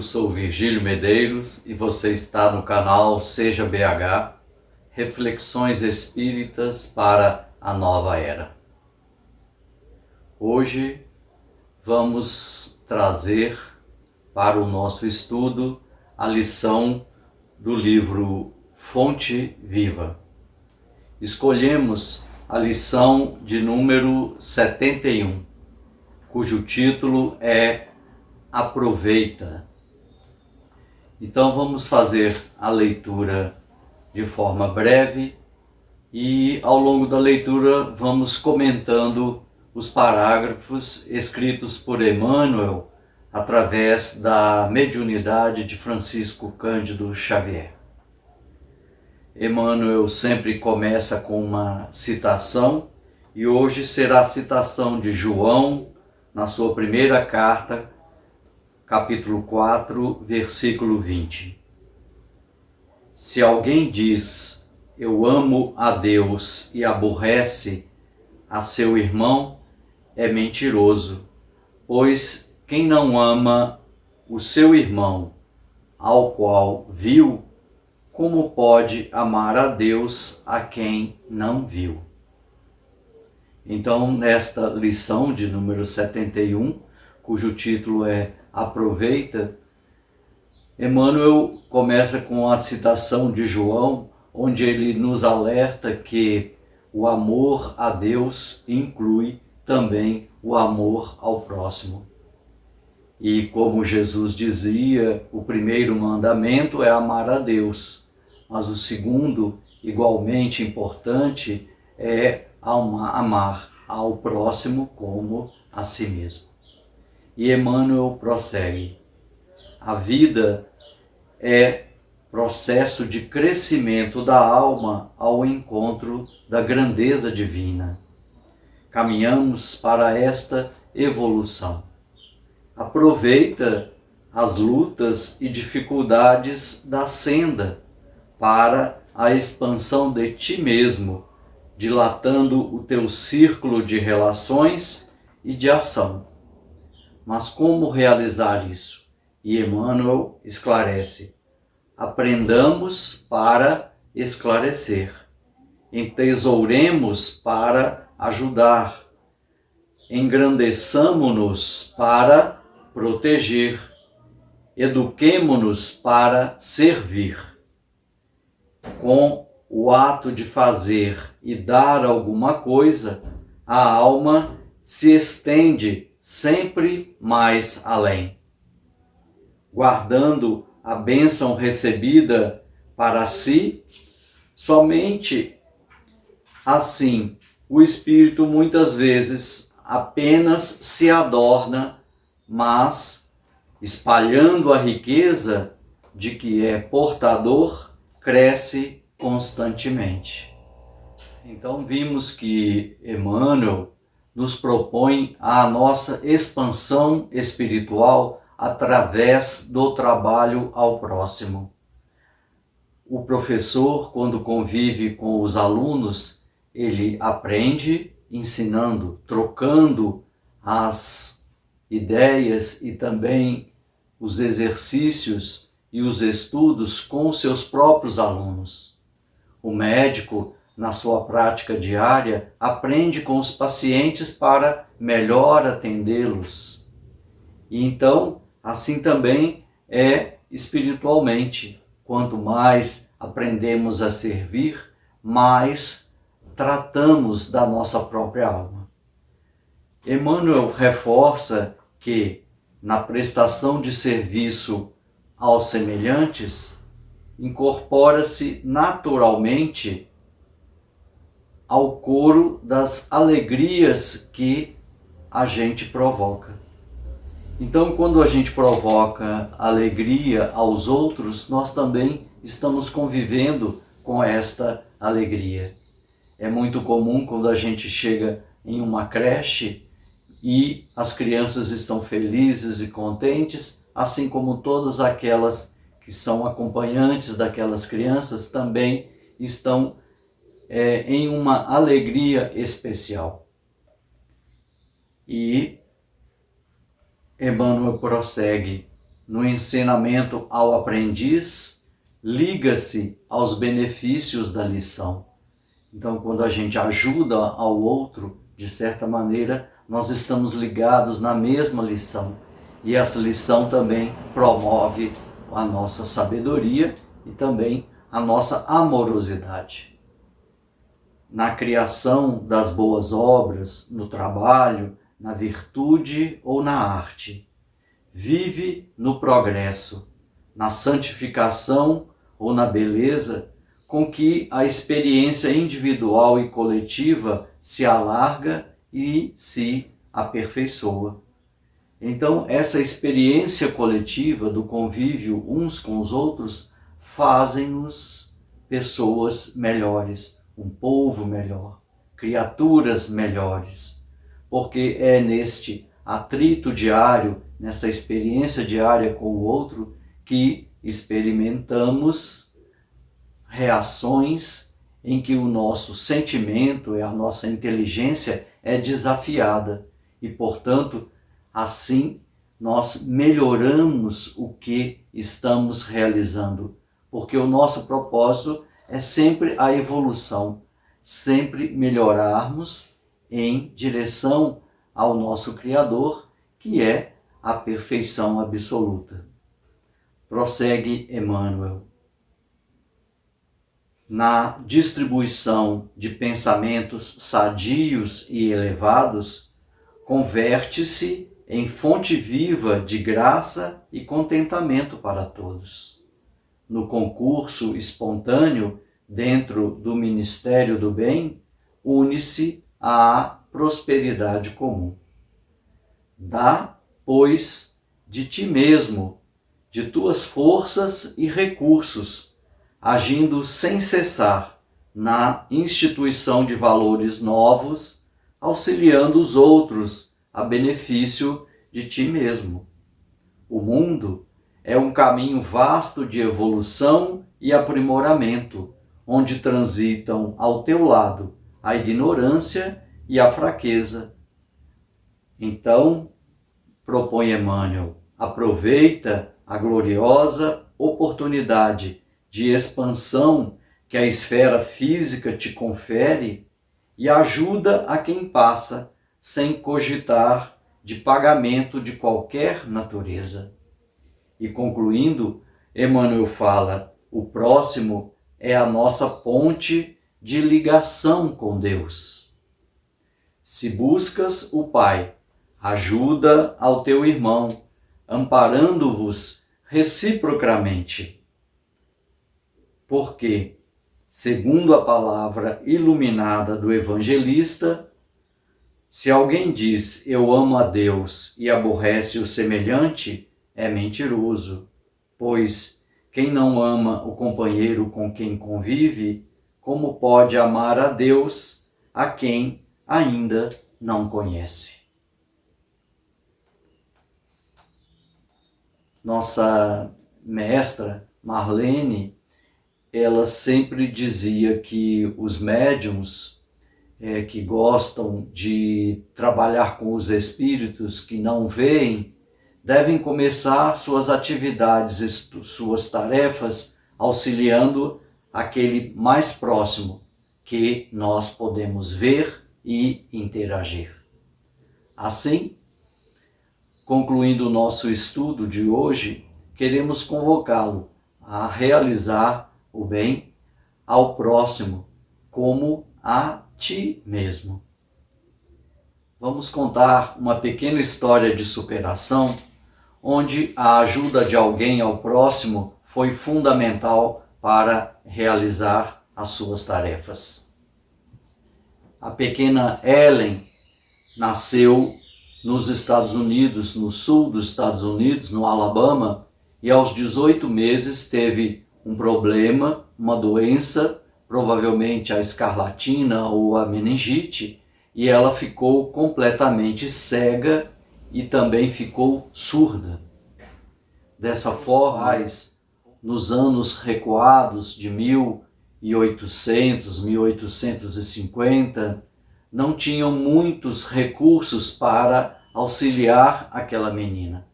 Eu sou Virgílio Medeiros e você está no canal Seja BH, Reflexões Espíritas para a Nova Era. Hoje vamos trazer para o nosso estudo a lição do livro Fonte Viva. Escolhemos a lição de número 71, cujo título é Aproveita. Então vamos fazer a leitura de forma breve e ao longo da leitura vamos comentando os parágrafos escritos por Emmanuel através da mediunidade de Francisco Cândido Xavier. Emmanuel sempre começa com uma citação e hoje será a citação de João na sua primeira carta, capítulo 4, versículo 20. Se alguém diz, eu amo a Deus e aborrece a seu irmão, é mentiroso, pois quem não ama o seu irmão, ao qual viu, como pode amar a Deus a quem não viu? Então, nesta lição de número 71, cujo título é Aproveita, Emmanuel começa com a citação de João, onde ele nos alerta que o amor a Deus inclui também o amor ao próximo. E como Jesus dizia, o primeiro mandamento é amar a Deus, mas o segundo, igualmente importante, é amar ao próximo como a si mesmo. E Emmanuel prossegue. A vida é processo de crescimento da alma ao encontro da grandeza divina. Caminhamos para esta evolução. Aproveita as lutas e dificuldades da senda para a expansão de ti mesmo, dilatando o teu círculo de relações e de ação. Mas como realizar isso? E Emmanuel esclarece. Aprendamos para esclarecer. Entesouremos para ajudar. Engrandeçamo-nos para proteger. Eduquemo-nos para servir. Com o ato de fazer e dar alguma coisa, a alma se estende sempre mais além. Guardando a bênção recebida para si, somente assim o espírito muitas vezes apenas se adorna, mas espalhando a riqueza de que é portador, cresce constantemente. Então vimos que Emmanuel nos propõe a nossa expansão espiritual através do trabalho ao próximo. O professor, quando convive com os alunos, ele aprende ensinando, trocando as ideias e também os exercícios e os estudos com os seus próprios alunos. O médico, na sua prática diária, aprende com os pacientes para melhor atendê-los. E então, assim também é espiritualmente. Quanto mais aprendemos a servir, mais tratamos da nossa própria alma. Emmanuel reforça que, na prestação de serviço aos semelhantes, incorpora-se naturalmente ao coro das alegrias que a gente provoca. Então, quando a gente provoca alegria aos outros, nós também estamos convivendo com esta alegria. É muito comum quando a gente chega em uma creche e as crianças estão felizes e contentes, assim como todas aquelas que são acompanhantes daquelas crianças também estão em uma alegria especial. E Emmanuel prossegue no ensinamento ao aprendiz, liga-se aos benefícios da lição. Então, quando a gente ajuda ao outro, de certa maneira, nós estamos ligados na mesma lição. E essa lição também promove a nossa sabedoria e também a nossa amorosidade. Na criação das boas obras, no trabalho, na virtude ou na arte. Vive no progresso, na santificação ou na beleza, com que a experiência individual e coletiva se alarga e se aperfeiçoa. Então, essa experiência coletiva do convívio uns com os outros fazem-nos pessoas melhores, um povo melhor, criaturas melhores, porque é neste atrito diário, nessa experiência diária com o outro, que experimentamos reações em que o nosso sentimento e a nossa inteligência é desafiada e, portanto, assim nós melhoramos o que estamos realizando, porque o nosso propósito é sempre a evolução, sempre melhorarmos em direção ao nosso Criador, que é a perfeição absoluta. Prossegue Emmanuel. Na distribuição de pensamentos sadios e elevados, converte-se em fonte viva de graça e contentamento para todos. No concurso espontâneo dentro do Ministério do Bem, une-se à prosperidade comum. Dá, pois, de ti mesmo, de tuas forças e recursos, agindo sem cessar na instituição de valores novos, auxiliando os outros a benefício de ti mesmo. O mundo é um caminho vasto de evolução e aprimoramento, onde transitam ao teu lado a ignorância e a fraqueza. Então, propõe Emmanuel, aproveita a gloriosa oportunidade de expansão que a esfera física te confere e ajuda a quem passa sem cogitar de pagamento de qualquer natureza. E concluindo, Emmanuel fala, o próximo é a nossa ponte de ligação com Deus. Se buscas o Pai, ajuda ao teu irmão, amparando-vos reciprocamente. Porque, segundo a palavra iluminada do evangelista, se alguém diz eu amo a Deus e aborrece o semelhante, é mentiroso, pois quem não ama o companheiro com quem convive, como pode amar a Deus a quem ainda não conhece? Nossa mestra Marlene, ela sempre dizia que os médiuns que gostam de trabalhar com os espíritos que não veem, devem começar suas atividades, suas tarefas, auxiliando aquele mais próximo que nós podemos ver e interagir. Assim, concluindo o nosso estudo de hoje, queremos convocá-lo a realizar o bem ao próximo, como a ti mesmo. Vamos contar uma pequena história de superação, onde a ajuda de alguém ao próximo foi fundamental para realizar as suas tarefas. A pequena Ellen nasceu nos Estados Unidos, no sul dos Estados Unidos, no Alabama, e aos 18 meses teve um problema, uma doença, provavelmente a escarlatina ou a meningite, e ela ficou completamente cega e também ficou surda. Dessa forma, nos anos recuados de 1800, 1850, não tinham muitos recursos para auxiliar aquela menina,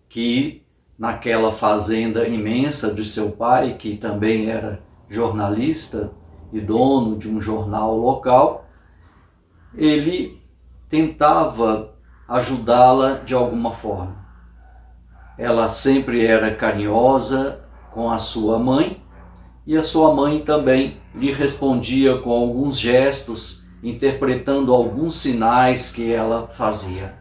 que naquela fazenda imensa de seu pai, que também era jornalista e dono de um jornal local, ele tentava ajudá-la de alguma forma. Ela sempre era carinhosa com a sua mãe, e a sua mãe também lhe respondia com alguns gestos, interpretando alguns sinais que ela fazia.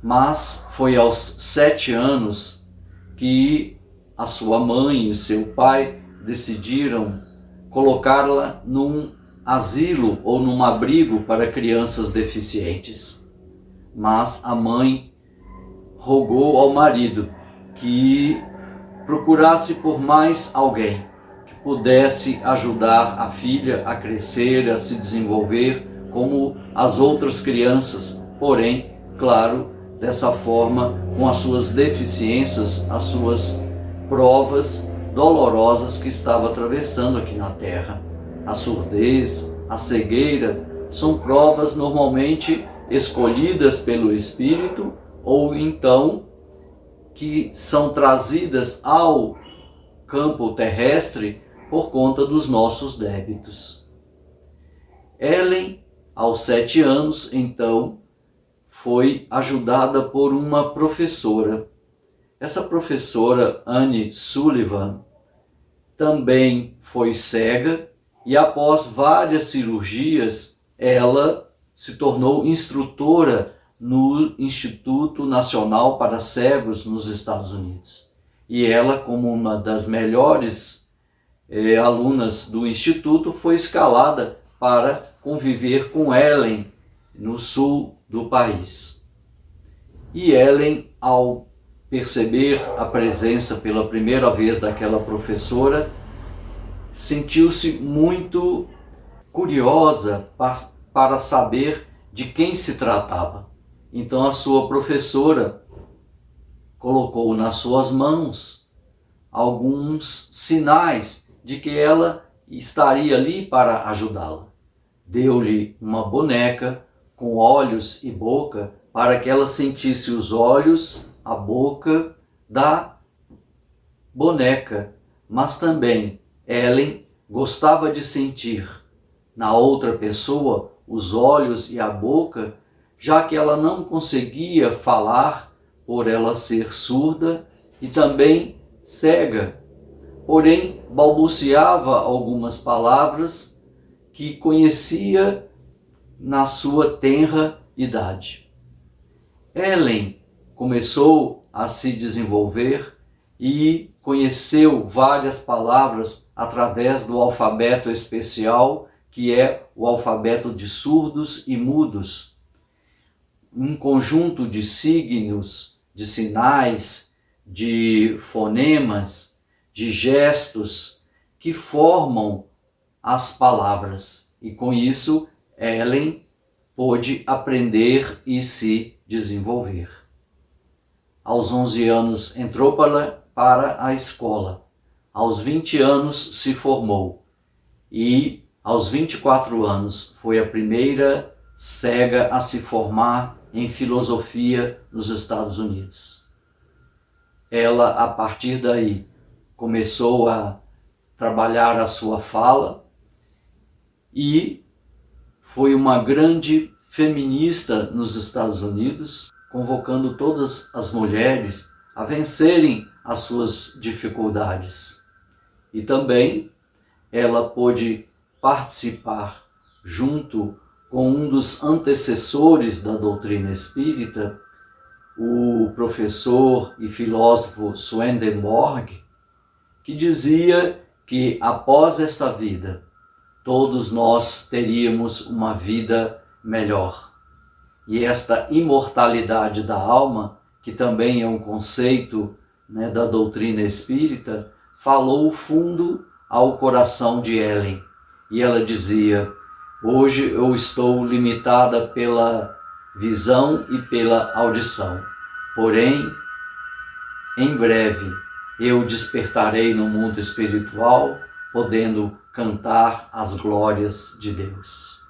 Mas foi aos 7 anos que a sua mãe e seu pai decidiram colocá-la num asilo ou num abrigo para crianças deficientes. Mas a mãe rogou ao marido que procurasse por mais alguém que pudesse ajudar a filha a crescer, a se desenvolver como as outras crianças, porém, claro, dessa forma, com as suas deficiências, as suas provas dolorosas que estava atravessando aqui na Terra. A surdez, a cegueira, são provas normalmente escolhidas pelo Espírito ou então que são trazidas ao campo terrestre por conta dos nossos débitos. Ellen, aos 7 anos, então, foi ajudada por uma professora. Essa professora, Anne Sullivan, também foi cega e após várias cirurgias, ela se tornou instrutora no Instituto Nacional para Cegos nos Estados Unidos. E ela, como uma das melhores alunas do Instituto, foi escalada para conviver com Ellen no sul do país. E Ellen, ao perceber a presença pela primeira vez daquela professora, sentiu-se muito curiosa para saber de quem se tratava. Então a sua professora colocou nas suas mãos alguns sinais de que ela estaria ali para ajudá-la. Deu-lhe uma boneca com olhos e boca para que ela sentisse os olhos, a boca da boneca, mas também Ellen gostava de sentir na outra pessoa os olhos e a boca, já que ela não conseguia falar por ela ser surda e também cega, porém balbuciava algumas palavras que conhecia na sua tenra idade. Ellen começou a se desenvolver e conheceu várias palavras através do alfabeto especial, que é o alfabeto de surdos e mudos. Um conjunto de signos, de sinais, de fonemas, de gestos que formam as palavras. E com isso, Ellen pôde aprender e se desenvolver. Aos 11 anos entrou para a escola. Aos 20 anos se formou. E aos 24 anos foi a primeira cega a se formar em filosofia nos Estados Unidos. Ela, a partir daí, começou a trabalhar a sua fala e foi uma grande feminista nos Estados Unidos, convocando todas as mulheres a vencerem as suas dificuldades. E também ela pôde participar junto com um dos antecessores da doutrina espírita, o professor e filósofo Swedenborg, que dizia que após esta vida, todos nós teríamos uma vida melhor. E esta imortalidade da alma, que também é um conceito da doutrina espírita, falou fundo ao coração de Ellen. E ela dizia: hoje eu estou limitada pela visão e pela audição, porém, em breve, eu despertarei no mundo espiritual, podendo cantar as glórias de Deus.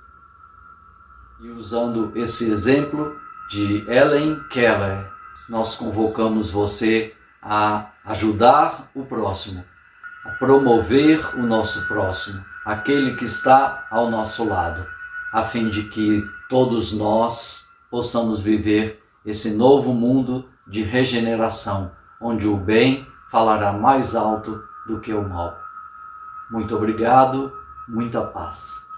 E usando esse exemplo de Helen Keller, nós convocamos você a ajudar o próximo, a promover o nosso próximo, aquele que está ao nosso lado, a fim de que todos nós possamos viver esse novo mundo de regeneração, onde o bem falará mais alto do que o mal. Muito obrigado, muita paz.